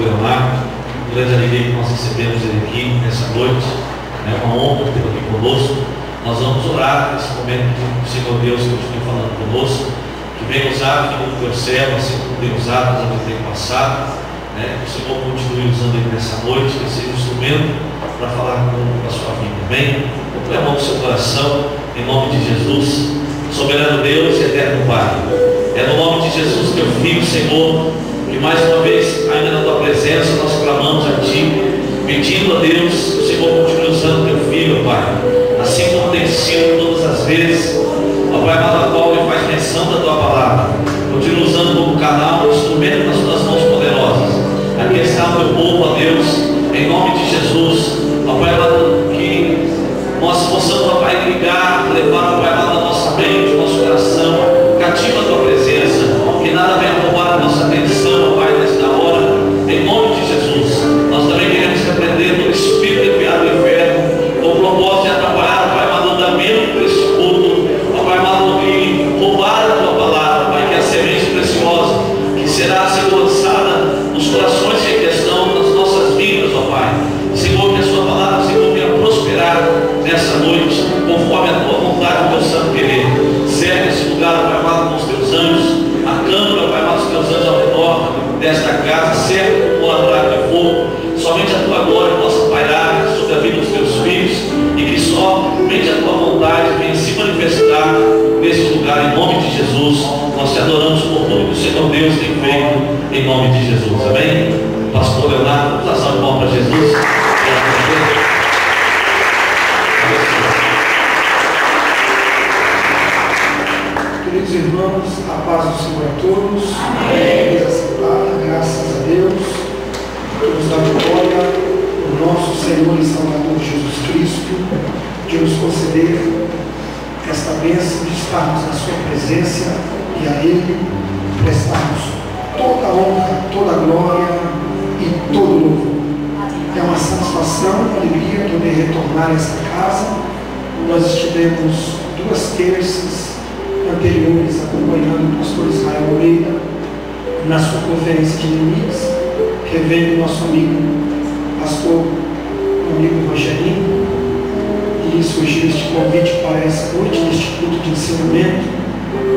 Leonardo, um grande alegria que nós recebemos ele aqui nessa noite. É uma honra tê-lo aqui conosco. Nós vamos orar nesse momento que o Senhor Deus continue falando conosco, que venha usar aquilo do teu servo, assim como tem usado no tempo passado, que o Senhor continue usando ele nessa noite, que seja um instrumento para falar com a sua vida. Amém? Põe a mão no seu coração, em nome de Jesus. Soberano Deus e eterno Pai, é no nome de Jesus, teu Filho, Senhor, que mais uma vez, ainda na tua presença, nós clamamos a Ti, pedindo a Deus que o Senhor continue usando teu Filho, Pai, assim como tem sido todas as vezes, ó Pai amado, a qual Ele faz menção da tua palavra. Continue usando como canal, instrumento nas tuas mãos poderosas. Aqui está o teu povo, ó Deus, em nome de Jesus, ó Pai amado, que nós possamos, ó Pai, ligar, levar, ó Pai amado, a nossa mente, o nosso coração, cativa a tua presença, que nada venha roubar a nossa atenção, ó Pai, nesta hora, em nome de Jesus. Nós também queremos repreender todo espírito enviado do inferno, com o propósito de atrapalhar, ó Pai amado, o andamento desse culto, ó Pai amado, de roubar a tua palavra, Pai, que é a semente preciosa, que será sendo lançada nos corações que estão nas nossas vidas, ó Pai. Senhor, que a sua palavra, Senhor, venha prosperar nessa noite, conforme a tua vontade, o teu santo querer. Serve esse lugar, Pai amado, com os teus anjos, a câmara, Pai amado, os teus anjos ao redor desta casa, serve com o adorar de fogo. Somente a tua glória possa pairar sobre a vida dos teus filhos, e que somente a tua vontade venha se manifestar nesse lugar, em nome de Jesus. Nós te adoramos por tudo que o Senhor Deus tem feito, em nome de Jesus. Amém? Pastor Leonardo, vamos dar salve de palmas para Jesus. Queridos irmãos, a paz do Senhor a todos. Amém. Graças a Deus. Vamos dar glória ao nosso Senhor e Salvador Jesus Cristo, de nos conceder esta bênção de estarmos na sua presença e a Ele prestarmos toda a honra, toda a glória e todo o louvor. É uma satisfação, uma alegria poder retornar a esta casa. Nós estivemos 2 terças anteriores acompanhando o pastor Israel Almeida na sua conferência de limites, revendo nosso amigo pastor, amigo Rogerinho, e surgiu este convite para essa noite, neste culto de ensinamento,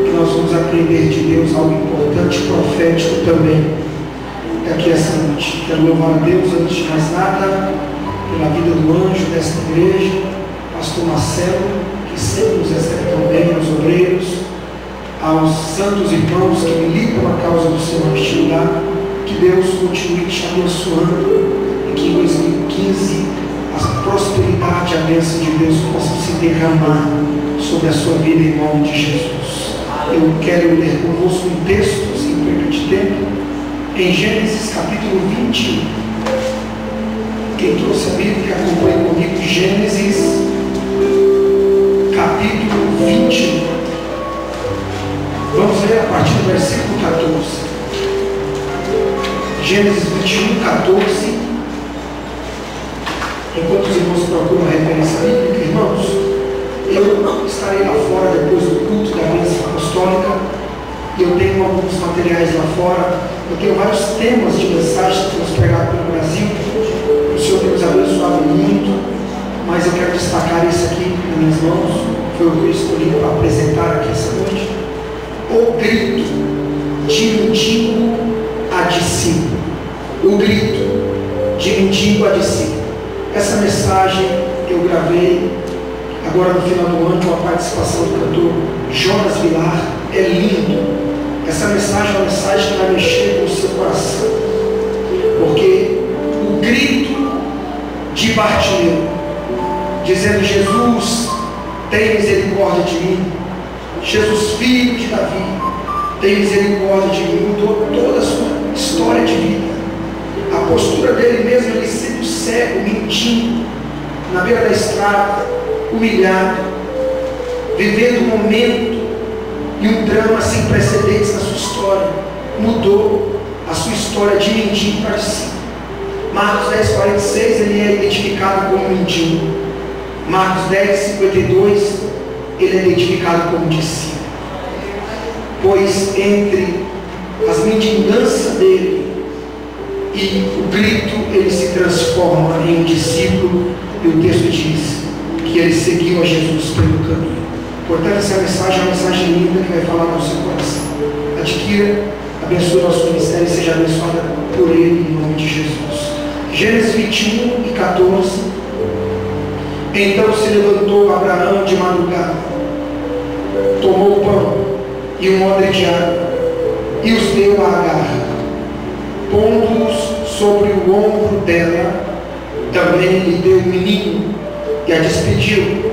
que nós vamos aprender de Deus algo importante, profético também, aqui essa noite. Quero louvar a Deus, antes de mais nada, pela vida do anjo desta igreja, pastor Marcelo, que sempre nos recebe tão bem, aos obreiros, aos santos irmãos que militam a causa do Senhor neste lugar. Que Deus continue te abençoando e que em 2015 a prosperidade e a bênção de Deus possam se derramar sobre a sua vida em nome de Jesus. Eu quero ler convosco um texto, sem perda de tempo, em Gênesis capítulo 21. Quem trouxe a Bíblia, acompanhe comigo. Gênesis capítulo 21. Vamos ler a partir do versículo 14. Gênesis 21, 14. Enquanto os irmãos procuram a referência bíblica, irmãos, eu estarei lá fora depois do culto da bênção apostólica, e eu tenho alguns materiais lá fora. Eu tenho vários temas de mensagens que temos pregado pelo Brasil. O Senhor tem nos abençoado muito, mas eu quero destacar esse aqui nas minhas mãos. Foi o que eu escolhi para apresentar aqui essa noite. O grito de mendigo a discípulo. O grito de mendigo a discípulo. Essa mensagem eu gravei agora no final do ano com a participação do cantor Jonas Vilar. É lindo. Essa mensagem é uma mensagem que vai mexer com o seu coração, porque o grito de Bartimeu, dizendo: Jesus, tem misericórdia de mim. Jesus, filho de Davi, tem misericórdia de mim. Mudou toda a sua história de vida. A postura dele mesmo, ele sendo cego, mentindo, na beira da estrada, humilhado, vivendo um momento e um drama sem precedentes na sua história, mudou a sua história de mendigo para si. Marcos 10:46, ele é identificado como mendigo. Marcos 10:52, ele é identificado como discípulo. Pois entre as mendiganças dele e o grito ele se transforma em um discípulo, e o texto diz que ele seguiu a Jesus pelo caminho. Portanto, essa mensagem é uma mensagem linda que vai falar no seu coração. Adquira, abençoe o nosso ministério e seja abençoada por ele, em nome de Jesus. Gênesis 21 e 14. Então se levantou Abraão de madrugada, tomou o pão e um odre de água, e os deu a Agar, pondo-os sobre o ombro dela. Também lhe deu o menino e a despediu.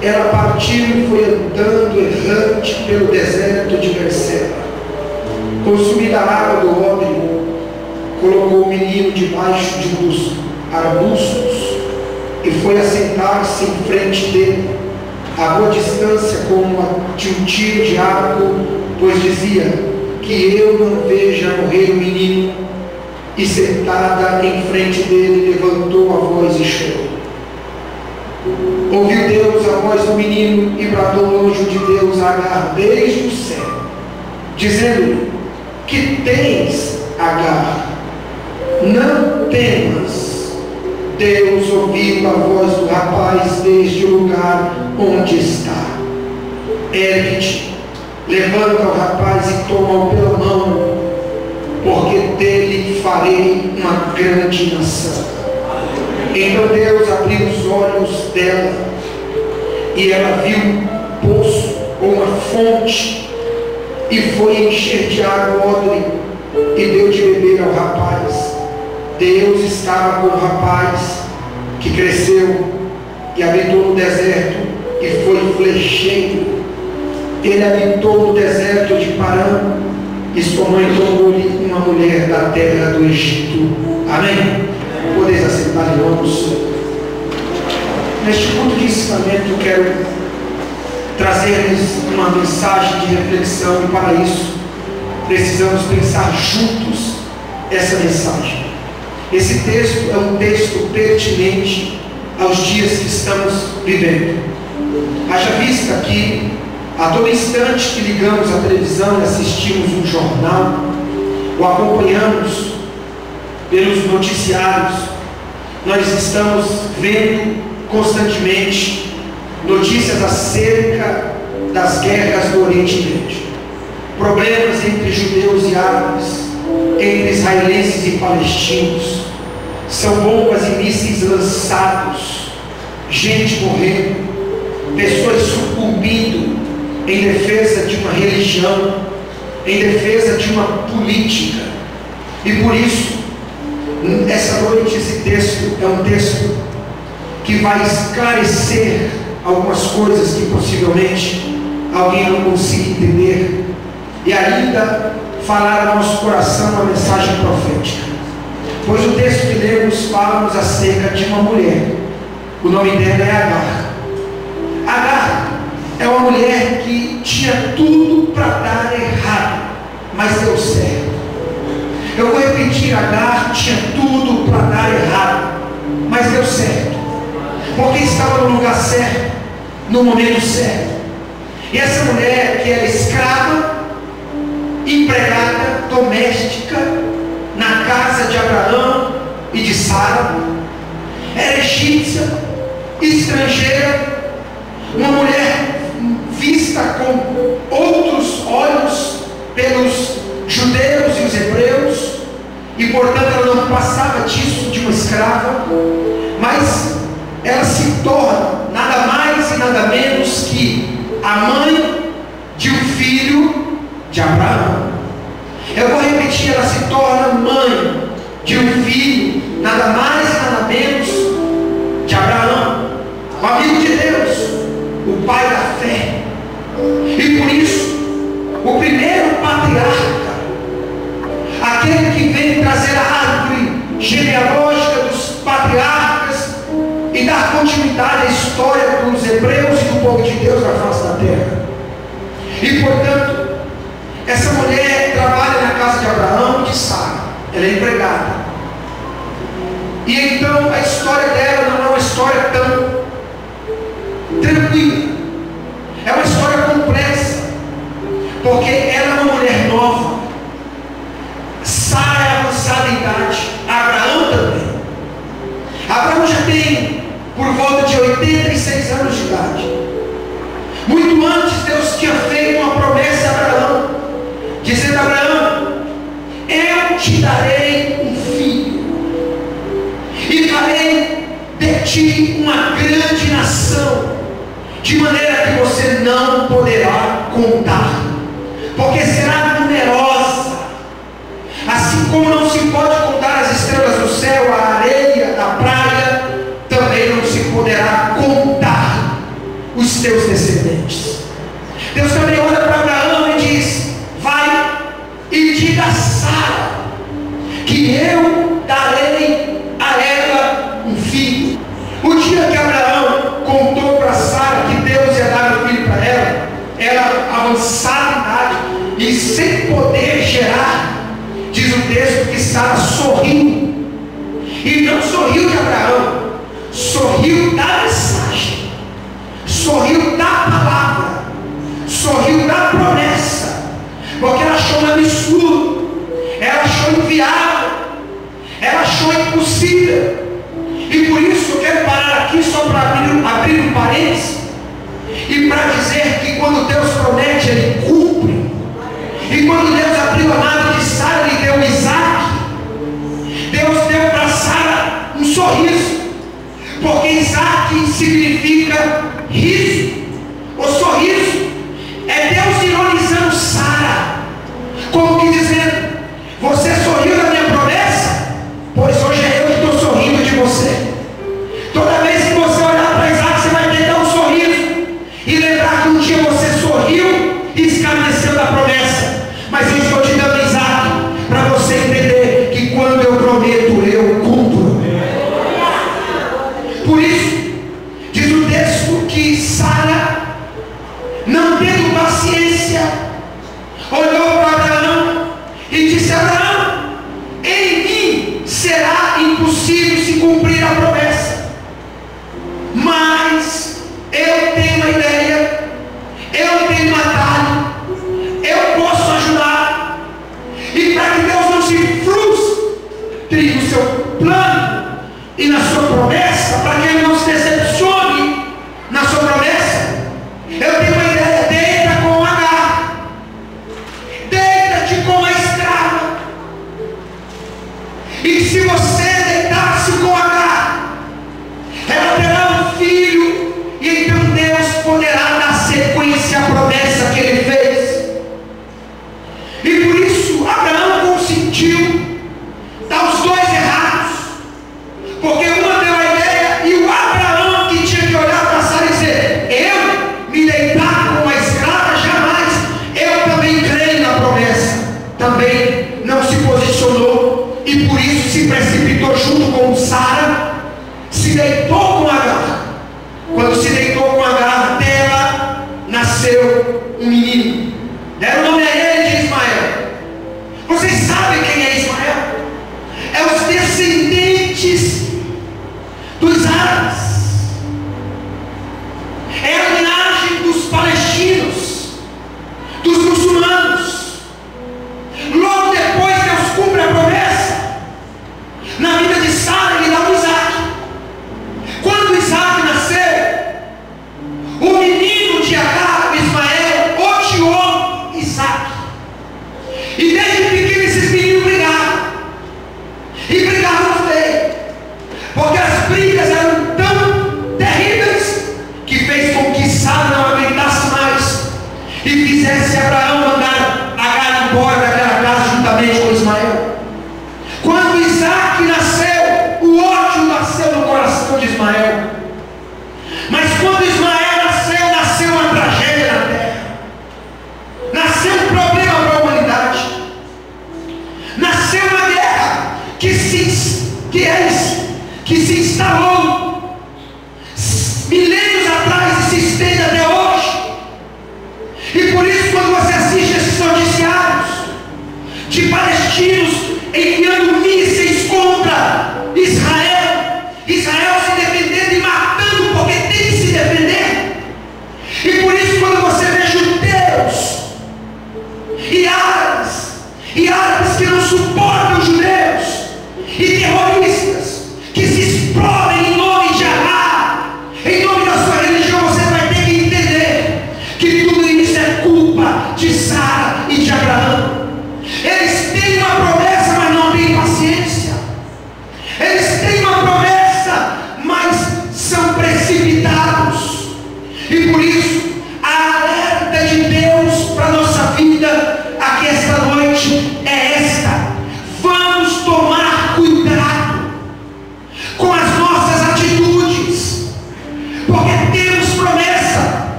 Ela partiu e foi andando errante pelo deserto de Berseba. Consumida a água do odre, colocou o menino debaixo de um dos arbustos e foi assentar-se em frente dele, a boa distância como a de um tiro de arco, pois dizia: que eu não veja morrer o menino. E sentada em frente dele, levantou a voz e chorou. Ouviu Deus a voz do menino e bradou o anjo de Deus a Agar desde o céu, dizendo-lhe: que tens, Agar? Não temas. Deus ouviu a voz do rapaz desde o lugar onde está. Ergue-te, levanta o rapaz e toma-o pela mão, porque dele farei uma grande nação. Então Deus abriu os olhos dela, e ela viu um poço ou uma fonte, e foi encher de água o odre, e deu de beber ao rapaz. Deus estava com o rapaz, que cresceu e habitou no deserto, e foi flecheiro. Ele habitou no deserto de Parã, e sua mãe tomou-lhe uma mulher da terra do Egito. Amém? Podeis aceitar em nome do Senhor. Neste ponto de ensinamento, eu quero trazer-lhes uma mensagem de reflexão, e para isso precisamos pensar juntos essa mensagem. Esse texto é um texto pertinente aos dias que estamos vivendo. Haja vista que a todo instante que ligamos a televisão e assistimos um jornal, ou acompanhamos pelos noticiários, nós estamos vendo constantemente notícias acerca das guerras do Oriente Médio, problemas entre judeus e árabes, entre israelenses e palestinos. São bombas e mísseis lançados, gente morrendo, pessoas sucumbindo em defesa de uma religião, em defesa de uma política. E por isso, essa noite, esse texto é um texto que vai esclarecer algumas coisas que possivelmente alguém não consiga entender, e ainda falar ao nosso coração uma mensagem profética. Pois o texto que lemos fala-nos acerca de uma mulher. O nome dela é Agar. Agar é uma mulher que tinha tudo para dar errado, mas deu certo. Eu vou repetir: Agar tinha tudo para dar errado, mas deu certo, porque estava no lugar certo, no momento certo. E essa mulher, que era escrava, empregada, doméstica, na casa de Abraão e de Sara, era egípcia, estrangeira, uma mulher vista com outros olhos pelos judeus e os hebreus, e portanto ela não passava disso, de uma escrava, mas ela se torna nada mais e nada menos que a mãe de um filho de Abraão. Eu vou repetir: ela se torna mãe de um filho, nada mais e nada menos de Abraão, o amigo de Deus, o pai da fé. E por isso, o primeiro patriarca, aquele que vem trazer a árvore genealógica dos patriarcas e dar continuidade à história dos hebreus e do povo de Deus na face da terra. E portanto, essa mulher trabalha na casa de Abraão e de Sara, ela é empregada. E então a história dela não é uma história tão tranquila, é uma história complexa, porque ela é uma mulher nova. Sara é avançada em idade, ti uma grande nação, de maneira que você não poderá contar, porque será numerosa, assim como não se pode contar as estrelas do céu, a areia da praia, também não se poderá contar os teus descendentes. Deus também olha para Abraão e diz: vai e diga a Sara que eu darei a ela um filho. O dia que Abraão contou para Sara que Deus ia dar um filho para ela, ela avançada em idade e sem poder gerar, diz o texto que Sara sorriu, e não sorriu de Abraão, sorriu da mensagem, sorriu da palavra, sorriu da promessa, porque ela achou um absurdo, ela achou inviável, ela achou impossível. E por isso eu quero parar aqui só para abrir um parênteses e para dizer que quando Deus promete, Ele cumpre. E quando Deus abriu a nave de Sara, Ele deu Isaac. Deus deu para Sara um sorriso, porque Isaac significa riso. O sorriso é Deus ironizando Sara, como que dizendo: você sorriu da minha promessa? Pois hoje é eu que estou sorrindo de você. Toda vez que você olhar para Isaac, você vai ter que dar um sorriso e lembrar que um dia você sorriu e escarneceu da promessa. Mas eu estou te dando Isaac para você entender que quando eu prometo, eu cumpro. Por isso, diz o texto que Sara, não tendo paciência, olhou para Abraão e disse: Abraão, em mim será impossível se cumprir a promessa, mas eu tenho uma ideia, eu tenho um atalho, eu posso ajudar. E para que Deus não se frustre no seu plano e na sua promessa, para que Ele não se decepcione na sua promessa, eu tenho uma ideia: deita com Agar, deita-te com a escrava, e se você deitar-se com Agar, ela terá um filho, e então Deus poderá dar sequência à promessa que Ele fez. E por isso Abraão consentiu, dar os dois errados, porque uma deu a ideia e o Abraão que tinha que olhar para Sara e dizer: eu me deitar com uma escrava jamais. Eu também creio na promessa, também não se posicionou e por isso se precipitou junto com Sara, se deitou com Agar. Quando se deitou com Agar, dela nasceu um menino, deram o nome a ele de Ismael. Vocês sabem quem é Ismael? É os descendentes dos árabes, é a linhagem dos palestinos, dos muçulmanos. Logo depois Deus cumpre a promessa na vida de Sara, Ele dá um Isaac. Quando Isaac nasceu, o menino de Agar, Ismael, odiou Isaac, e desde pequeno esses meninos brigavam, e brigavam feio, porque as brigas eram tão terríveis que fez com que Sara não aguentasse mais e fizesse Abraão mandar Agar embora daquela casa juntamente com Ismael. Quando Isaac nasceu, o ódio nasceu no coração de Ismael. Mas quando Ismael nasceu, nasceu uma tragédia na terra, nasceu um problema para a humanidade, nasceu uma guerra que se instalou milênios atrás e se estende até hoje. E por isso, quando você assiste esses noticiários de palestinos enviando mísseis contra Israel, Israel se defendendo e matando porque tem que se defender. E por isso, quando você vê judeus e árabes que não suportam os judeus, e terroristas que se explodem em nome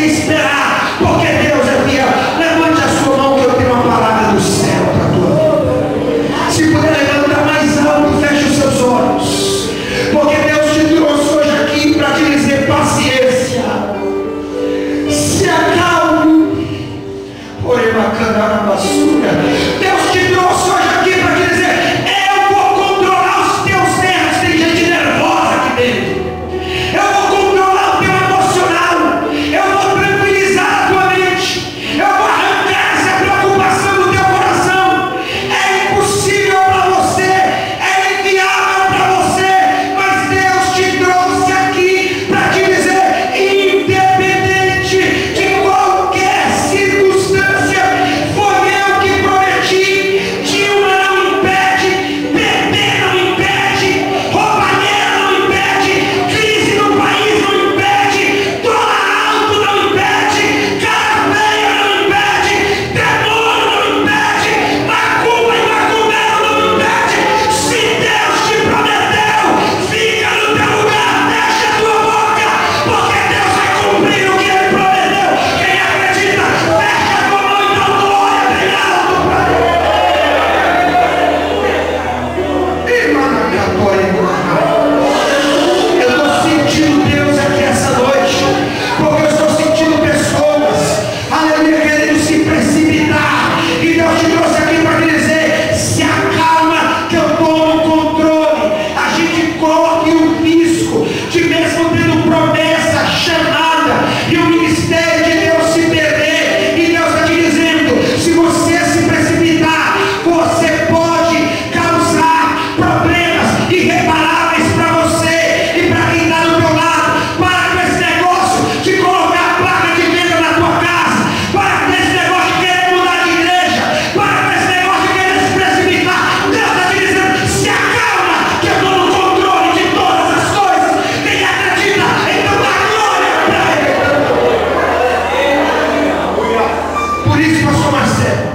esperar, porque Deus é fiel. Levante a sua mão que eu tenho uma palavra do céu para a tua vida. Se puder levantar mais alto, feche os seus olhos, porque Deus te trouxe hoje aqui para te dizer paciência. Se acalme. Ore bacana na basura. Deus te trouxe hoje aqui para te dizer: eu vou controlar os teus nervos. Tem gente nervosa aqui dentro. Eu vou controlar o teu emocional. Eu vou tranquilizar a tua mente. Eu vou arrancar essa preocupação do teu coração. É impossível para você, é inviável para você, mas Deus te trouxe aqui para te dizer: independente de qualquer circunstância, foi eu que prometi. Dilma não impede, PT não impede, roubalheira não impede, crise no país não impede, dólar alto não impede, cara feia não impede, demônio não impede, macumba e macumbeiro não impede. Se Deus te prometeu, fica no teu lugar, fecha a tua boca, porque Deus vai cumprir o que Ele prometeu. Quem acredita, fecha a tua mão e dá glória bem alto para Ele. E eu estou sentindo Deus aqui essa noite, porque eu estou sentindo pessoas, aleluia, querendo se precipitar, e Deus te trouxe aqui para te dizer: se acalma que eu estou no controle. A gente corre o risco de, mesmo tendo promessa, chamada e o ministério de Deus, se perder. E Deus está te dizendo: se você se precipitar, você pode causar problemas irreparáveis para você e para quem está do teu lado. Para com esse negócio de colocar placa de venda na tua casa. Para com esse negócio de querer mudar de igreja. Para com esse negócio de querer se precipitar. Deus está te dizendo: se acalma que eu estou no controle de todas as coisas. Quem acredita, então dá glória para Ele. Por isso, pastor Marcelo,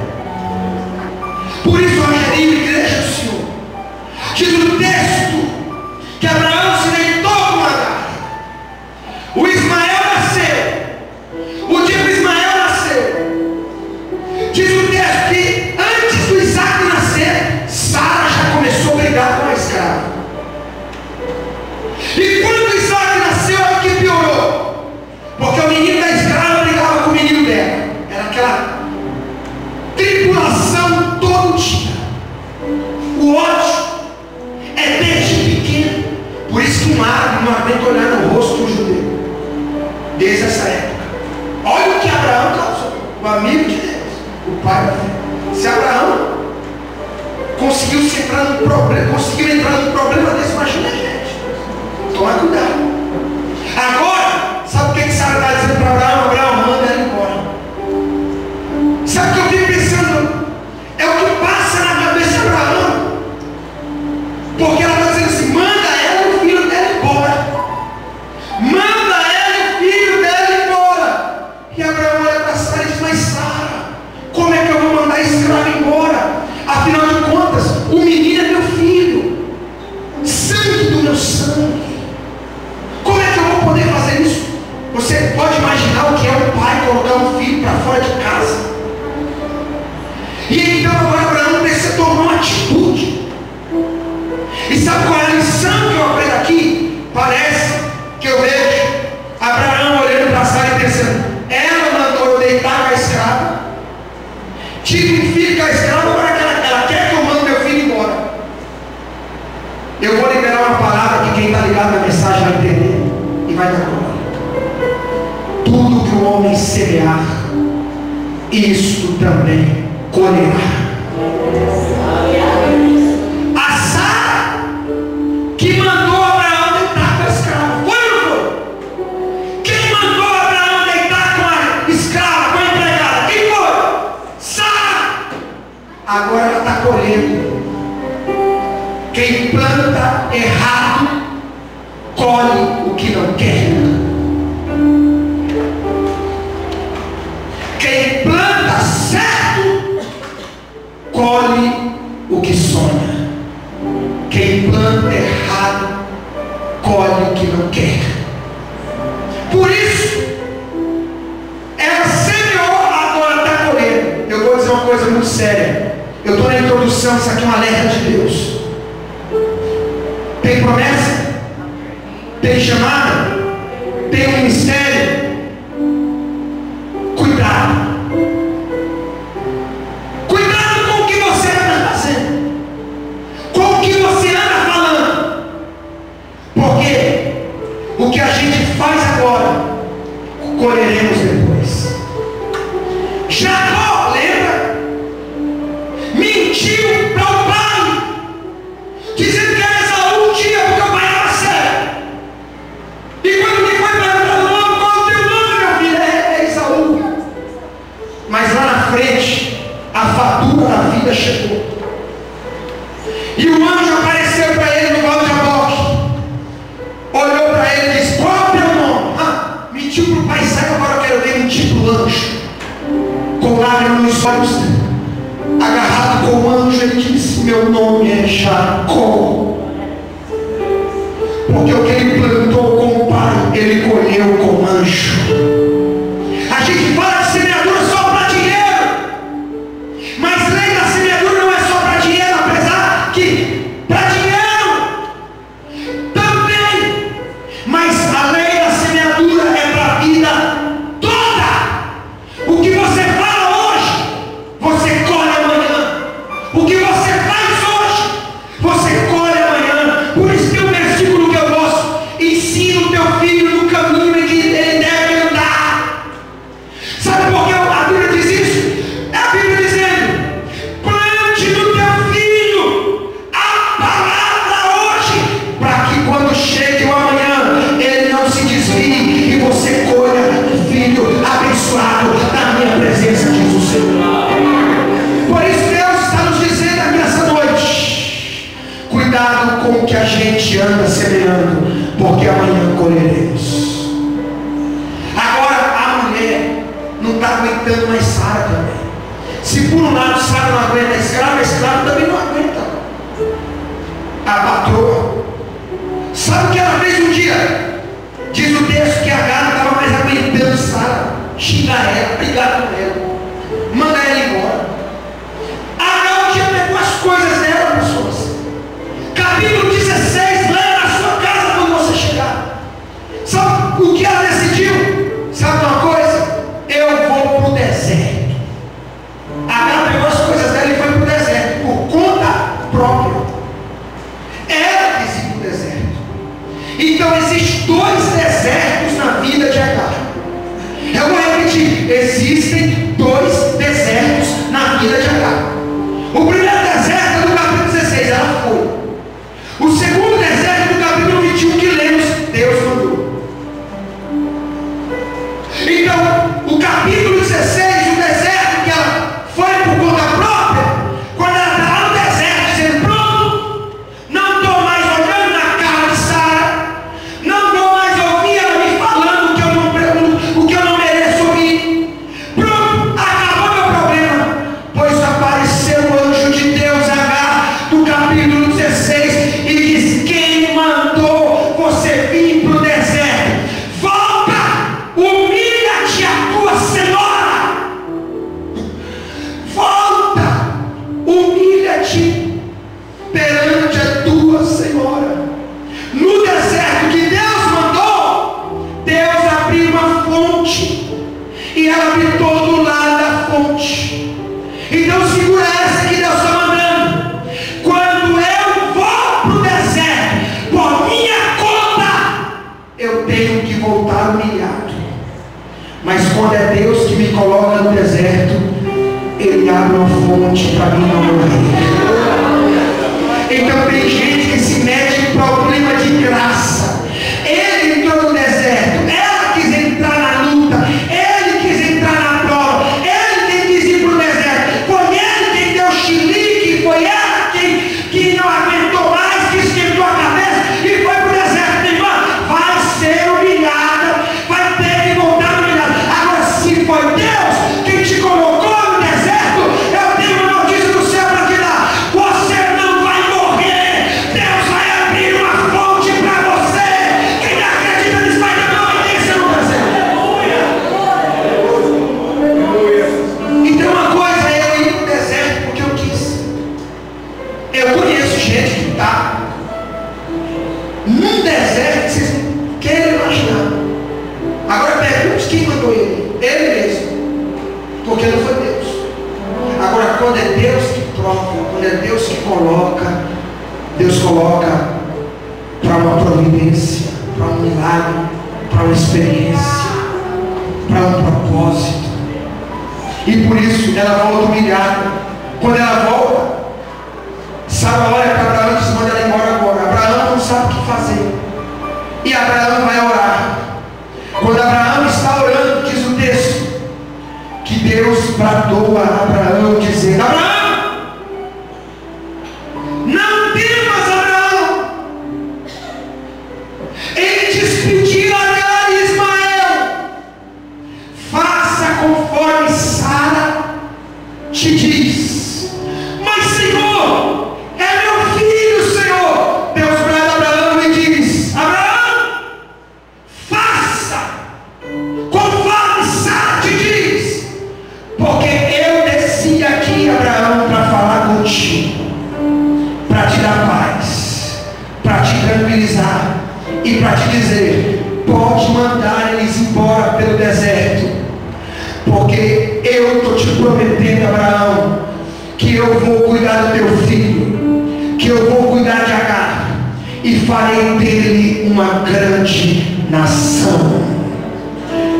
por isso, Rogerinho, igreja do Senhor, diz o texto que Abraão se deitou com Agar. O Ismael nasceu. O dia que Ismael nasceu, diz o texto que antes do Isaac nascer, Sara já começou a brigar com a escrava. E quando Isaac nasceu, é que piorou, porque o menino da escrava brigava com o menino dela. Era aquela tripulação todo dia. O ódio é desde pequeno. Por isso que um árabe não aguenta olhar no rosto do judeu. Desde essa época. Olha o que Abraão causou. O amigo de Deus, o pai da fé. Se Abraão conseguiu entrar num problema desse, imagina a gente. Toma cuidado. Agora, sabe o que Sara está dizendo para Abraão? Abraão, manda ela embora. Sabe o que eu fico pensando? É o que passa na cabeça de Abraão. Porque ela está dizendo assim: manda ela e o filho dela embora. Manda ela e o filho dela embora. E Abraão olha para Sara e diz: mas Sara, como é que eu vou mandar esse escravo embora? Afinal de contas, o menino é meu filho, sangue do meu sangue. Como é que eu vou poder fazer isso? Você pode imaginar o que é um pai colocar um filho para fora de casa? E então agora Abraão precisa tomar uma atitude. E sabe qual é a lição que eu aprendo aqui? Parece que eu vejo Abraão olhando para Sara e pensando: ela mandou eu deitar com a escrava, tive um filho com a escrava, agora ela quer que eu mande meu filho embora. Eu vou liberar uma palavra que quem está ligado na mensagem vai entender e vai dar glória. Tudo que o homem semear, isso também colherá. A Sara que mandou Abraão deitar com a escrava, foi ou não foi? Quem mandou Abraão deitar com a escrava, com a empregada? Quem foi? Sara. Agora ela está colhendo. Quem planta errado, colhe o que não quer. Quem planta certo, colhe o que sonha. Quem planta errado, colhe o que não quer. Por isso, coisa muito séria. Eu estou na introdução, isso aqui é um alerta de Deus. Tem promessa? Tem chamada? Tem um ministério? Cuidado. Cuidado com o que você anda fazendo, com o que você anda falando, porque o que a gente faz agora, colheremos depois. Jacó, lembra? Mentiu para o pai, dizendo que era Esaú, tinha porque o pai era cego. E quando ele foi perguntar o nome, qual é o teu nome, meu filho? É Esaú. Mas lá na frente, a fatura da vida chegou. E o anjo apareceu para ele no Val de Jaboque. Olhou para ele e disse: qual é o teu nome? Mentiu para o pai cego, agora eu quero ver mentir para o anjo. Com lágrimas nos olhos, agarrado com o anjo, ele disse: meu nome é Jacó. Porque o que ele plantou com o pai, ele colheu com o anjo. A gente fala de semeadura só para dinheiro, mas lei da semeadura não é só para dinheiro, apesar que para dinheiro também, mas a lei da semeadura é para a vida toda. O que você fala hoje, você colhe amanhã. O que você faz hoje, você colhe amanhã. Por isso tem um versículo que eu gosto: ensina o teu filho no caminho em que ele deve andar. Sabe por que a Bíblia diz isso? É a Bíblia dizendo: plante no teu filho a palavra hoje, para que quando chegue o amanhã, ele não se desvie e você colha o filho abençoado na minha presença, diz o Senhor. Por isso Deus está nos dizendo aqui nessa noite: cuidado com o que a gente anda semeando, porque amanhã colheremos. Agora a mulher não está aguentando mais Sara também. Se por um lado Sara não aguenta a escrava também não aguenta a patroa. Sabe o que ela fez um dia? Diz o texto que Agar não estava mais aguentando Sara, xingar ela, brigar com ela, mandar ela embora. Agar um dia pegou as coisas dela, pessoas. Capítulo 16, leia na sua casa quando você chegar. Sabe o que ela decidiu? Sabe uma coisa? Eu vou para o deserto. Agar pegou as coisas dela e foi para o deserto, por conta própria. Ela quis ir para o deserto. Então existem dois desertos na vida de Agar. Eu vou repetir: existem dois desertos na vida de Agar. O primeiro deserto é do capítulo 16, ela foi. O segundo deserto é do capítulo 21 que lemos, Deus mandou. Então, o capítulo 16, o deserto que ela foi por conta própria, quando ela está lá no deserto dizendo: pronto, não estou mais olhando na cara de Sara, não vou mais ouvir ela me falando o que eu não mereço ouvir. Pronto, acabou meu problema. Pois apareceu o anjo de Deus, Agar, do capítulo 16, e diz: quem mandou você vir para o deserto? Volta, humilha-te a tua senhora. Volta, humilha-te perante a tua senhora. No deserto que Deus mandou, Deus abriu uma fonte e ela habitou do lado da fonte. Então segura essa que Deus está mandando. Quando eu vou para o deserto por minha conta, eu tenho que voltar humilhado. Mas quando é Deus que me coloca no deserto, Ele abre uma fonte para mim não morrer. Então tem gente que se mete em problema de graça. Ele entrou no deserto, ela quis entrar na luta, ele quis entrar na prova, ele quis ir para o deserto. Foi ele quem deu chilique, foi ela quem não aguentou mais, que esquentou a cabeça e foi para o deserto. Minha irmã, vai ser humilhada, vai ter que voltar humilhada. Agora, se foi Deus quem te colocou no deserto, eu tenho uma notícia do céu para te dar: você não vai morrer. quando é Deus que prova, quando é Deus que coloca, Deus coloca para uma providência, para um milagre, para uma experiência, para um propósito. E por isso ela volta humilhada. Quando ela volta, Sara olha para Abraão e diz: manda ela embora agora. Abraão não sabe o que fazer. E Abraão vai orar. Quando Abraão está orando, diz o texto, que Deus bradou a Abraão, dizendo: Abraão, não temas, Abraão, em despedir Agar e Ismael, faça conforme Sara te diz. Mas, Senhor, é meu filho, Senhor. Deus brada a Abraão e diz: Abraão, faça conforme Sara te diz, porque eu desci aqui, Abraão, para falar contigo, para te dar paz, para te tranquilizar e para te dizer: pode mandar eles embora pelo deserto, porque eu estou te prometendo, Abraão, que eu vou cuidar do teu filho, que eu vou cuidar de Agar e farei dele uma grande nação.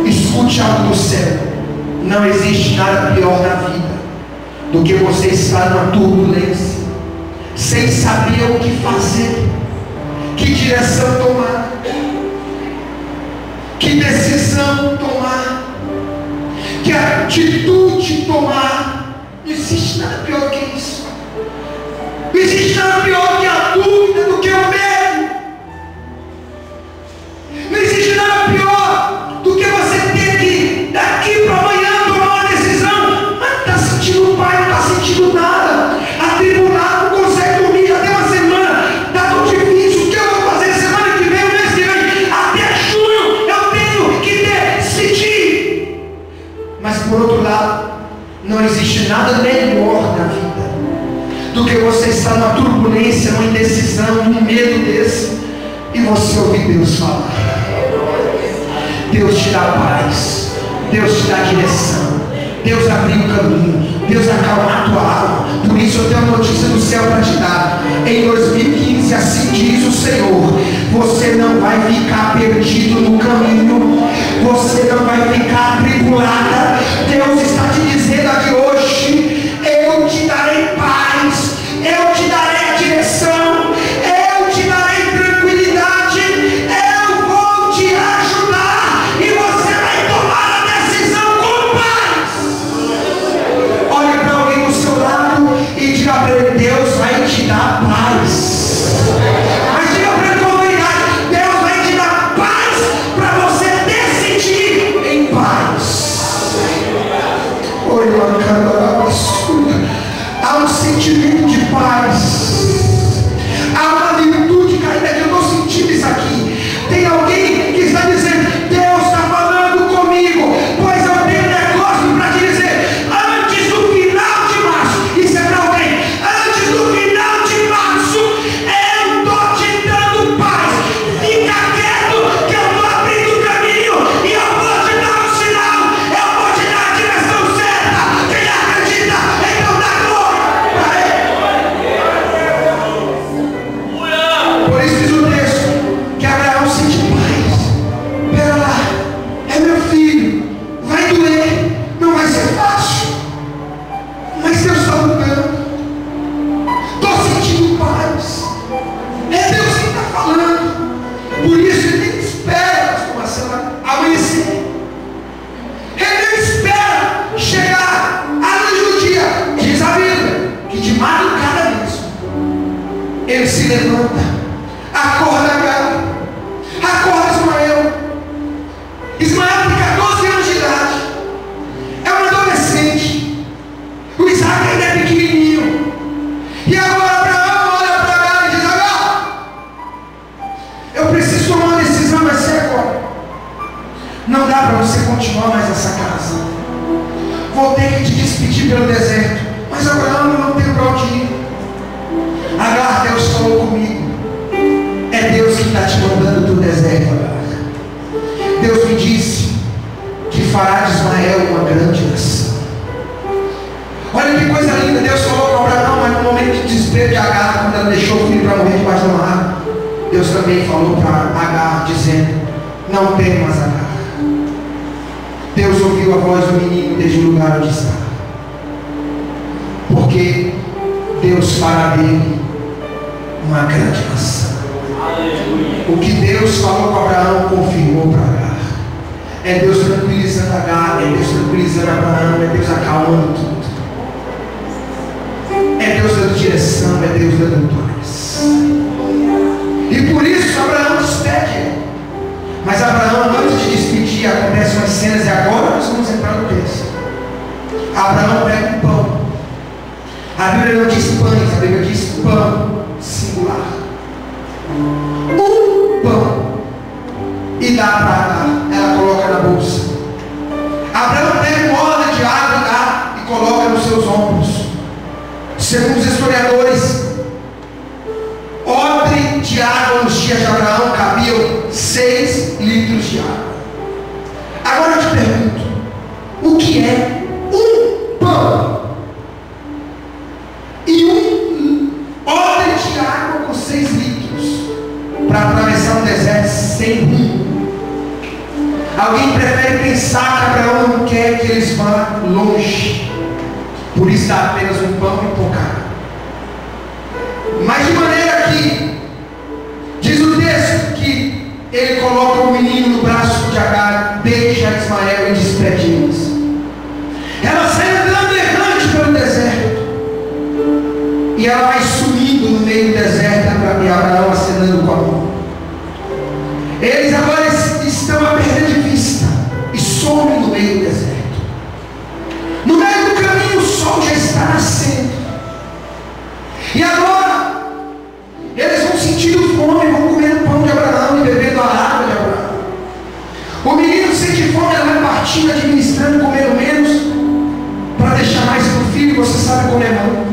Escute algo do céu: não existe nada pior na vida do que você estar numa turbulência, sem saber o que fazer, que direção tomar, que decisão tomar, que atitude tomar. Não existe nada pior do que isso. Não existe nada pior do que a dúvida, do que o medo. Não existe nada pior do que você ter que daqui para amanhã tomar uma decisão, mas está sentindo pai, não está sentindo nada, atribulado, não consegue dormir, já tem uma semana, está tão difícil. O que eu vou fazer semana que vem, o mês que vem, até junho eu tenho que decidir. Mas por outro lado, não existe nada melhor na vida do que você estar numa turbulência, numa indecisão, num medo desse, e você ouvir Deus falar. Deus te dá paz, Deus te dá direção, Deus abriu o caminho, Deus acalma a tua alma. Por isso eu tenho uma notícia do céu para te dar. Em 2015, assim diz o Senhor: você não vai ficar perdido no caminho, você não vai ficar atribulada. Deus está te dizendo aqui hoje: eu te darei paz, eu te darei a direção, eu te darei tranquilidade, eu vou te ajudar e você vai tomar a decisão com paz. Olhe para alguém do seu lado e diga para ele: Deus vai te dar paz. Mas diga para ele com verdade: Deus vai te dar paz para você decidir em paz. Há um sentimento de paz, há uma virtude caída que eu estou sentindo isso aqui. Tem alguém que está dizendo: Deus está falando comigo, pois eu tenho um negócio para te dizer antes do final de março. Isso é para alguém: antes do final de março eu estou te dando paz. Fica quieto que eu estou abrindo o caminho e eu vou te dar um sinal, eu vou te dar a direção certa. Quem acredita, então dá glória para ele. Por isso diz o texto que Abraão sente paz. Pera lá, é meu filho, vai doer, não vai ser fácil, mas Deus está lutando, estou sentindo paz, é Deus quem está falando. Por isso ele nem espera a formação amanhecer, ele nem espera chegar a luz do dia. Diz a Bíblia que de madrugada mesmo ele se levanta, acorda Agar, acorda Ismael. Ismael tem 14 anos de idade, é um adolescente, o Isaac ainda é pequenininho. E agora Abraão olha para Agar e diz: Agar, eu preciso tomar uma decisão, vai ser agora. Não dá para você continuar mais nessa casa, vou ter que te despedir pelo deserto. Mas Abraão, eu não tenho para onde ir. Agar, Deus falou comigo, é Deus que está te mandando para o deserto, Agar. Deus me disse que fará de Ismael uma grande nação. Olha que coisa linda. momento de desespero de Agar, quando ela deixou o filho para morrer debaixo da árvore, Deus também falou para Agar, dizendo: não temas, Agar. Deus ouviu a voz do menino desde o lugar onde está, porque Deus fará dele uma grande nação. O que Deus falou para Abraão, confirmou para Agar. É Deus tranquilizando Agar, é Deus tranquilizando Abraão, é Deus acalmando tudo. É Deus dando direção, é Deus dando paz. E por isso Abraão despede. Mas Abraão, antes de despedir, acontecem umas cenas, e agora nós vamos entrar no texto. Abraão pega um pão. A Bíblia não diz pães, a Bíblia diz pão singular. Um pão. E dá para Agar. Ela coloca na bolsa. Abraão pega uma odre de água e coloca nos seus ombros. Segundo os historiadores, odre de água nos dias de Abraão cabiam 6 litros de água. Agora eu te pergunto, o que é um pão e um odre de água com 6 litros para atravessar um deserto sem rumo? Alguém prefere pensar que Abraão não quer que eles vá longe, por isso dá apenas um pão e pouca água. Mas de maneira que diz o texto que ele coloca o menino no braço de Agar, deixa Ismael e despede-os. Ela sai andando errante pelo deserto, e ela vai sumindo no meio do deserto, e Abraão acenando com a mão. Eles agora estão a perder de vista e somem no meio do deserto. No meio do caminho o sol já está nascendo, e agora eles vão sentindo fome, vão comendo o pão de Abraão e bebendo a água de Abraão. O menino sente fome, ela vai partindo, administrando, comendo menos, para deixar mais para o filho. Você sabe como é mão.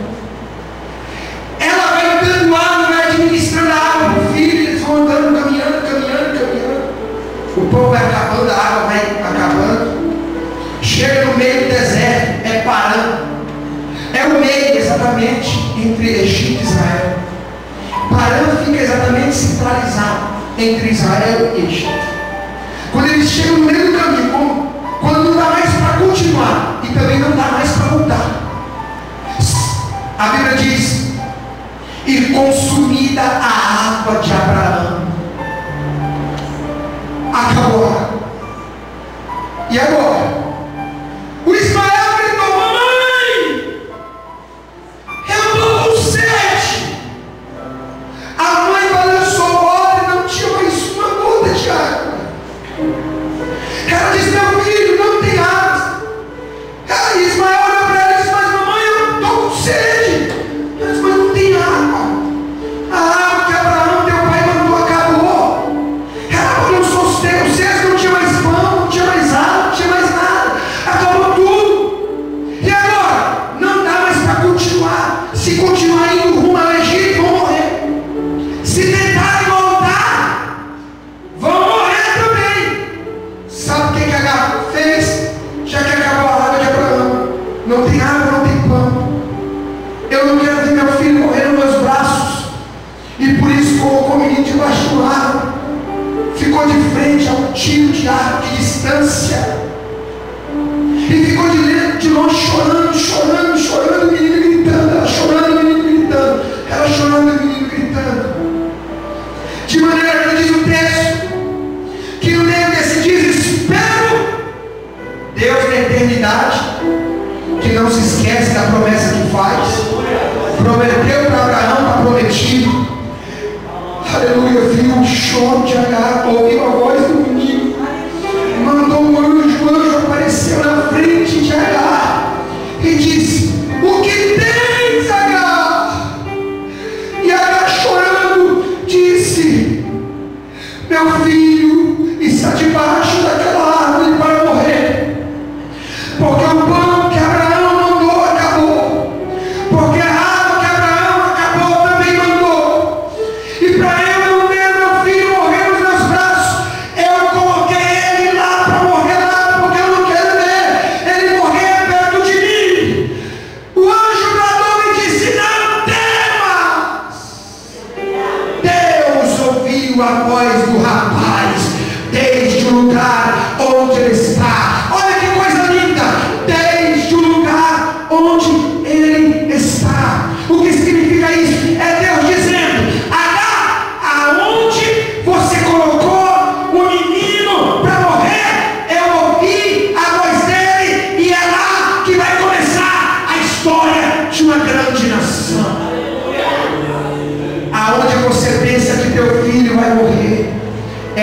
Ela vai dando água, vai administrando a água para o filho. Eles vão andando, caminhando. O pão vai acabando, a água vai acabando. Chega no meio do deserto, é Parã. É o meio exatamente entre Egito e Israel. Parã fica exatamente centralizado entre Israel e Egito. Quando eles chegam no meio do caminho, quando não dá mais para continuar e também não dá mais para voltar, a Bíblia diz: e consumida a água de Abraão, acabou a água. E agora? O Ismael gritou: mamãe, eu estou com sede. A mãe balançou o odre e não tinha mais uma gota de água. Ela disse: meu filho, não tem água. E Ismael olhou para ela e disse: mas mamãe, eu estou com sede. Ela disse: mas não tem água. A água que Abraão, teu pai, mandou acabou. Ela balançou os céus, não tinha mais pão, não tinha mais água, não tinha mais nada. Acabou tudo. E agora? Não dá mais para continuar. Se continuar indo rumo ao Egito, vão morrer. Se tentarem voltar, vão morrer também. Sabe o que Agar fez? Já que acabou a água de Abraão, não tem água, não tem pão, eu não quero ver meu filho morrer nos meus braços. E por isso colocou o menino debaixo do arco, ficou de frente a um tiro de arco de distância, e ficou de longe chorando, o menino gritando, ela chorando, o menino gritando, ela chorando, o menino gritando. De maneira que diz o texto, que no meio desse desespero, Deus na eternidade, que não se esquece da promessa que faz, prometeu para Abraão, para prometido, aleluia, viu o choro de Agar, ouviu a voz do menino, mandou um anjo, o anjo apareceu na frente de Agar e disse: o que tens, Agar? E Agar, chorando, disse: meu filho está debaixo daquela árvore para morrer, porque o pão que Abraão mandou acabou, porque a água que Abraão acabou também mandou, e para eu não ver meu filho morrer nos meus braços, eu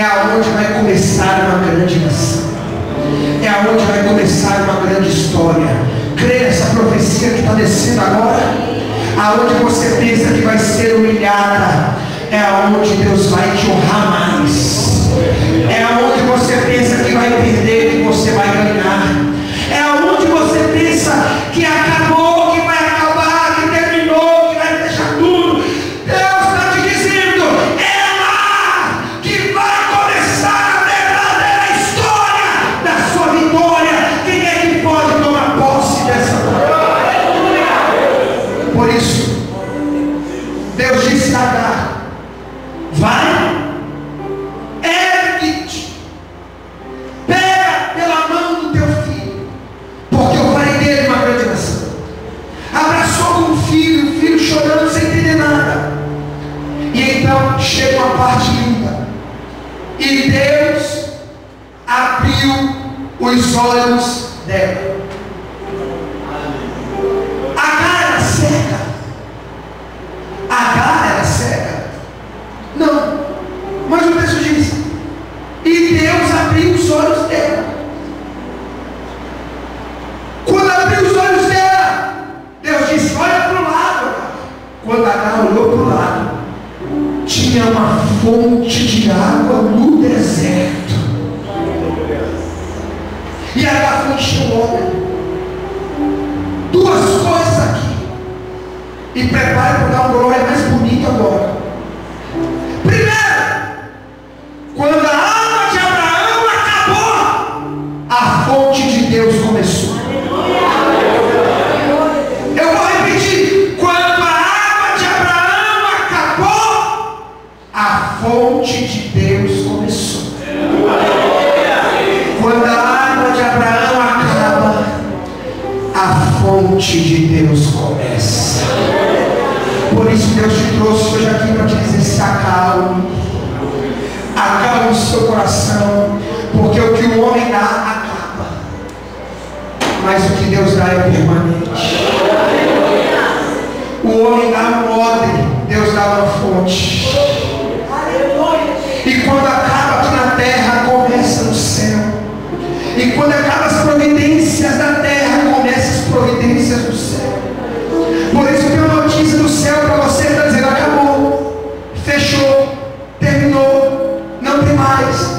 aonde vai começar uma grande nação. É aonde vai começar uma grande história. Crê nessa profecia que está descendo agora. Aonde você pensa que vai ser humilhada, é aonde Deus vai te honrar mais. É aonde você pensa que vai perder, que você vai ganhar. É aonde você pensa que acabou, que vai acabar, que terminou, que vai deixar tudo. Deus está te dizendo, é lá que vai começar a verdadeira história da sua vitória. Quem é que pode tomar posse dessa vitória? Por isso, Deus disse a Agar: vai, ergue-te, pega pela mão do teu filho, porque eu farei dele uma grande nação. Abraçou com o filho chorando sem entender nada. E então chega uma parte linda, e Deus abriu os olhos dela. Agar era cega. Agar era cega? Não. Mas o texto diz: e Deus abriu os olhos dela. Quando abriu os olhos dela, Deus disse: olha para o lado. Quando Agar olhou para o lado, tinha uma fonte de água no deserto. E Agar foi encher o homem. Duas coisas aqui. E prepare para dar um glória mais bonito agora. Primeiro, quando a água de Abraão acabou, a fonte de Deus começou. Eu vou repetir: quando a água de Abraão acabou, a fonte de Deus começou. Quando a água de Abraão acaba, a fonte de Deus começa. Por isso Deus te trouxe hoje aqui para te dizer: se acalme. Acalme o seu coração, porque o que o homem dá acaba, mas o que Deus dá é permanente. O homem dá um odre, Deus dá uma fonte. E quando acaba aqui na terra, começa no céu. E quando acaba as providências da terra, começam as providências do céu. Por isso tem uma notícia do céu para você, para dizer: acabou, fechou, terminou, não tem mais.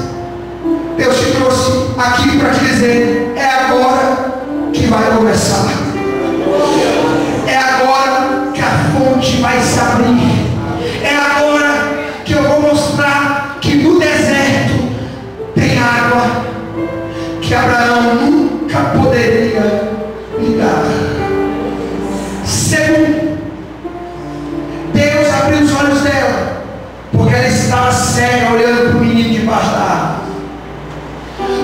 Deus te trouxe aqui para te dizer: é agora que vai começar. É agora que a fonte vai se abrir. É agora que eu vou mostrar que no deserto tem água que Abraão nunca poderia lhe dar. Segundo, Deus abriu os olhos dela, porque ela estava cega, olhando para o menino debaixo da árvore.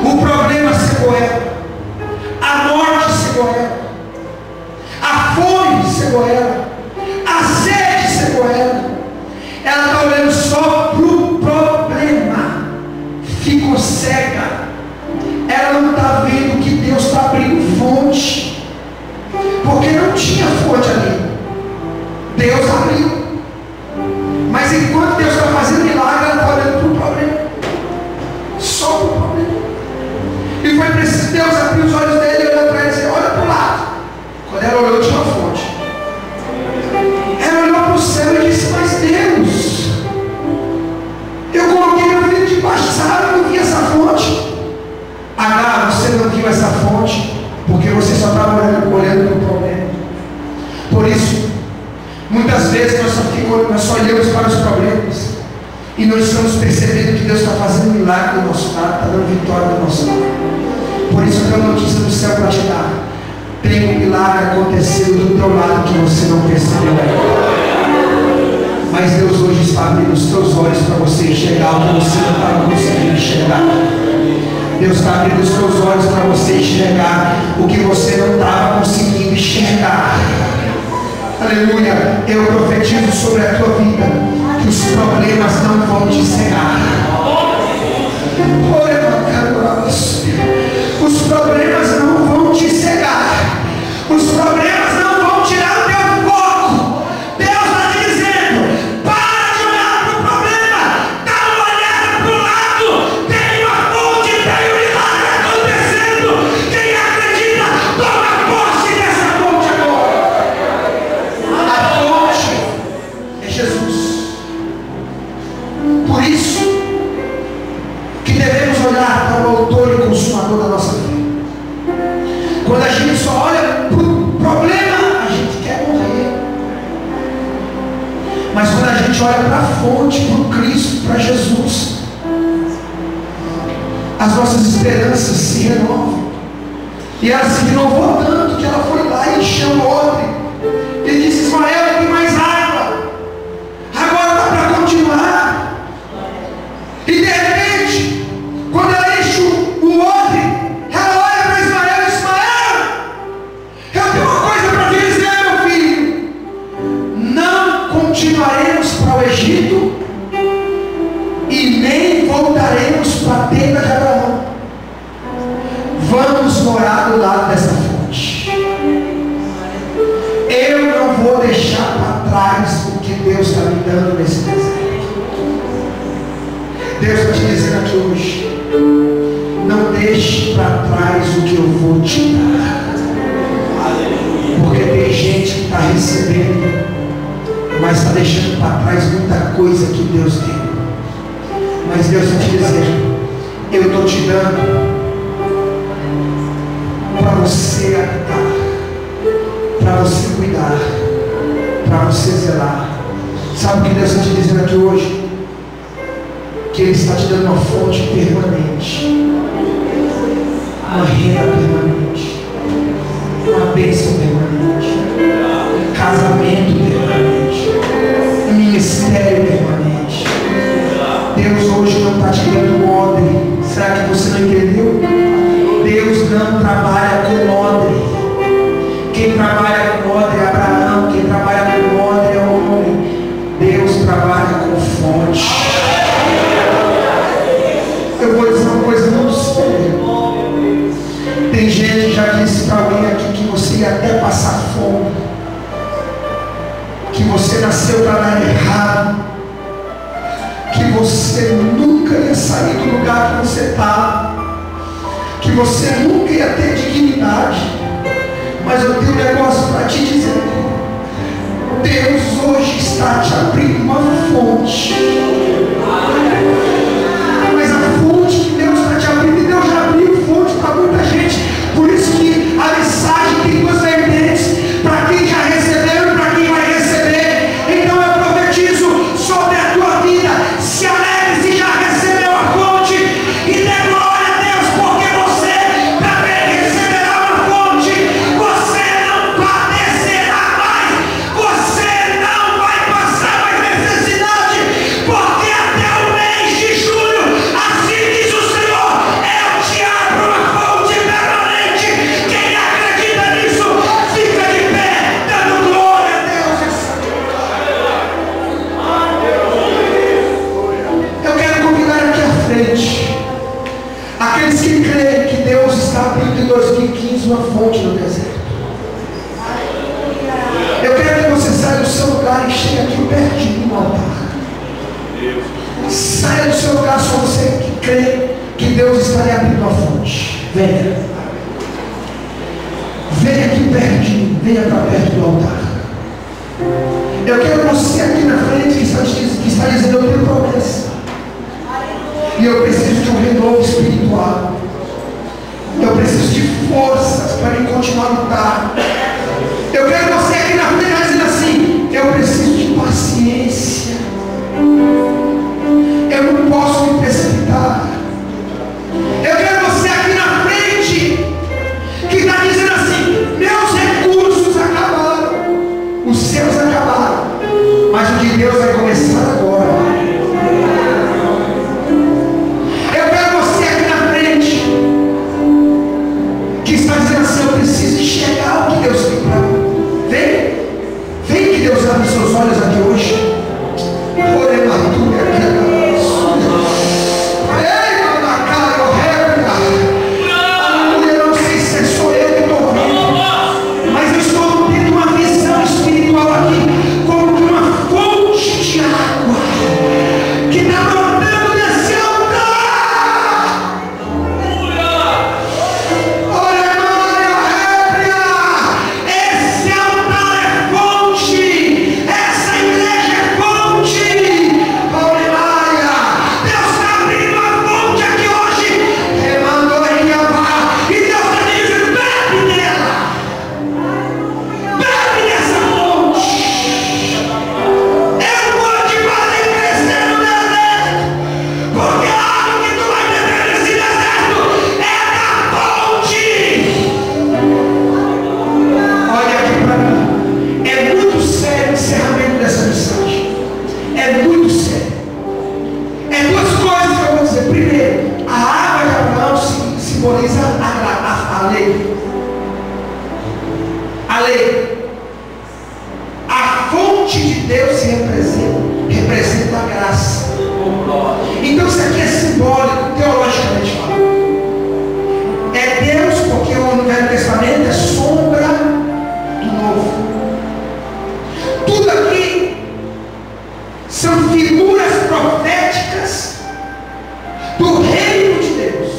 O problema cegou ela, a morte cegou ela, a fome cegou ela, a sede cegou ela. Ela está olhando só para o problema, ficou cega. Ela não está vendo que Deus está abrindo fonte, porque não tinha fonte ali. Deus abriu, mas enquanto Deus está fazendo milagre, ela está olhando para o problema, só para o problema. E foi preciso Deus abrir os olhos dele e olhar para ela e dizer: olha para o lado. Quando ela olhou, tinha uma fonte. Ela olhou para o céu e disse: mas Deus, eu coloquei meu filho debaixo dessa árvore, não vi essa fonte. Agar, você não viu essa fonte porque você só estava olhando para o problema. Por isso, muitas vezes nós só olhamos para os problemas e não estamos percebendo que Deus está fazendo milagre do nosso lado, está dando vitória do nosso lado. Por isso eu tenho uma notícia do céu para te dar: tem um milagre acontecendo do teu lado que você não percebeu ainda. Mas Deus hoje está abrindo os teus olhos para você enxergar o que você não estava conseguindo enxergar. Deus está abrindo os teus olhos para você enxergar o que você não estava conseguindo enxergar. Aleluia. Eu profetizo sobre a tua vida que os problemas não vão te cegar. Os problemas não vão te cegar. Os problemas não vão tirar o teu foco. Deus está dizendo: para de olhar para o problema, dá uma olhada para o lado a gente só olha para o problema, a gente quer morrer. Mas quando a gente olha para a fonte, para o Cristo, para Jesus, as nossas esperanças se renovam. E ela se renovou tanto que ela foi lá e encheu o odre. Ele disse: Ismael, tem mais água. Agora dá para continuar. E de repente, quando ela enche o odre, ela olha para Ismael e diz: Ismael, eu tenho uma coisa para te dizer, meu filho. Não continuaremos para o Egito e nem voltaremos para a tenda de Abraão. Vamos morar do lado dessa fonte. Eu não vou deixar para trás o que Deus está me dando nesse deserto. Deus está te dizendo aqui hoje: não deixe para trás o que eu vou te dar. Porque tem gente que está recebendo, mas está deixando para trás muita coisa que Deus deu. Mas Deus está te dizendo: eu estou te dando para você habitar, para você cuidar, para você zelar. Sabe o que Deus está te dizendo aqui hoje? Que Ele está te dando uma fonte permanente, uma renda permanente, uma bênção permanente, um casamento permanente, um ministério permanente. Deus hoje não está te dando odre. Será que você não entendeu? Deus não trabalha com odre. Quem trabalha com odre é Abraão. Quem trabalha com odre é o homem. Deus trabalha com fonte. Eu vou dizer uma coisa muito séria. Tem gente que já disse para alguém aqui que você ia até passar fome, que você nasceu para dar errado, que você nunca ia sair do lugar que você está, que você nunca ia ter dignidade. Mas eu tenho um negócio para te dizer: Deus hoje está te abrindo uma fonte. Mas a fonte que Deus está te abrindo, e Deus já abriu fonte para muita gente. Por isso que a mensagem tem duas vertentes: para quem já recebeu e para quem vai receber. Então eu profetizo sobre a tua vida: se alegre se já recebeu a fonte, e dê glória a Deus, porque você também receberá uma fonte. Você não padecerá mais, você não vai passar mais necessidade, porque até o mês de julho, assim diz o Senhor, eu te abro uma fonte permanente. Quem acredita nisso, fica de pé, dando glória a Deus. Eu quero convidar aqui à frente aqueles que creem que Deus está abrindo em 2015 uma fonte no deserto. Eu quero que você saia do seu lugar e chegue aqui perto de mim no altar. Saia do seu lugar, só você que crê que Deus está lhe abrindo uma fonte. Venha. Venha aqui perto de mim, venha para perto do altar. Eu quero você aqui na frente que está dizendo: eu tenho promessa. E eu preciso de um renovo espiritual. Eu preciso de forças para me continuar a lutar. Eu quero você aqui na frente dizendo assim: eu preciso de paciência. Eu não posso me precipitar. Eu quero você aqui na frente que está dizendo assim: meus recursos acabaram, os seus acabaram, mas o de Deus vai começar agora. Eu quero você aqui na frente que está dizendo assim: eu preciso enxergar o que Deus tem para mim. Vem que Deus abre seus olhos aqui hoje. Eu não sei se sou eu que estou vendo, mas eu estou tendo uma visão espiritual aqui, como uma fonte de água que está brotando desse altar. Esse altar é fonte, essa igreja é fonte. lei. A fonte de Deus se representa a graça. Então isso aqui é simbólico, teologicamente falando. É Deus, porque o Velho Testamento é sombra do Novo. Tudo aqui são figuras proféticas do reino de Deus,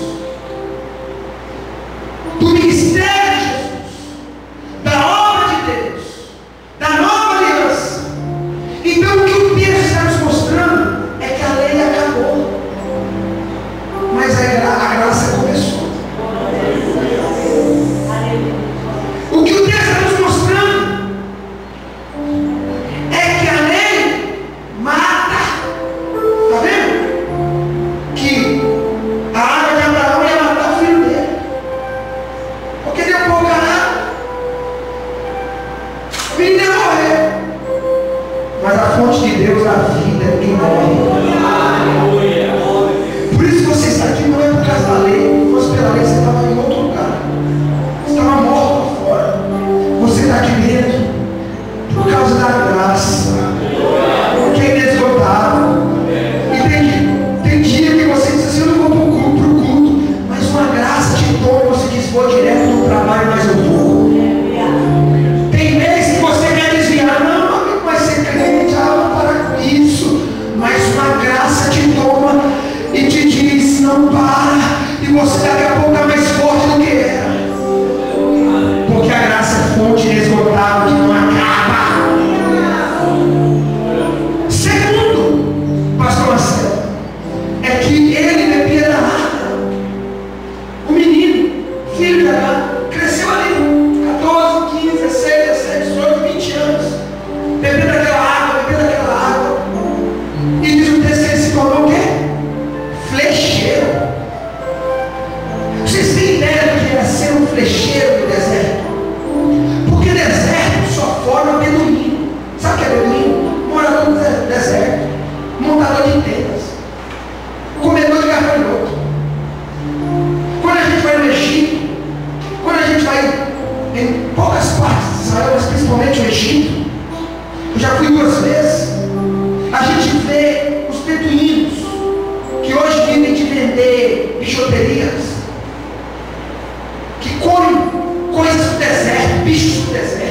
do ministério de Jesus, da obra de Deus, da nova aliança. Então o que o texto está nos mostrando é que a lei acabou, mas a graça começou. O que o texto está nos mostrando é que a lei mata. Está vendo? Que a água de Abraão ia matar o filho dele, porque deu pouca água, o menino ia morrer. Mas a fonte de Deus, a vida, ninguém morre. Por isso você está aqui não é por causa da lei. Se fosse pela lei, você estava em outro lugar. Você estava morto lá fora. Você está aqui dentro por causa da graça, que é inesgotável. E tem dia que você diz assim: eu não vou para o culto, mas uma graça te toma. Você diz: vou direto do trabalho, mas eu vou. Tem mês que você quer desviar, não vai ser crente, vou parar com isso. Mas uma graça te toma e te diz: não para. E você daqui a pouco está mais forte do que era. Porque a graça é fonte inesgotável que não acaba. Segundo, pastor Marcelo, é que ele bebia da água. O menino, filho de Abraão, cresceu ali, 14, 15, 16, 17, 18, 20 anos, bebendo aquela água. E diz o texto que ele se tornou o quê? Flecheiro. Vocês têm ideia do que era ser um flecheiro no deserto? Porque deserto só forma beduíno. Sabe o que é beduíno? Morador do deserto, montador de tendas, comedor de gafanhoto. Quando a gente vai no Egito, quando a gente vai em poucas partes de Israel, mas principalmente o Egito, eu já fui 2 vezes, a gente vê os beduínos que hoje vivem de vender bijuterias, que comem coisas do deserto, bichos do deserto.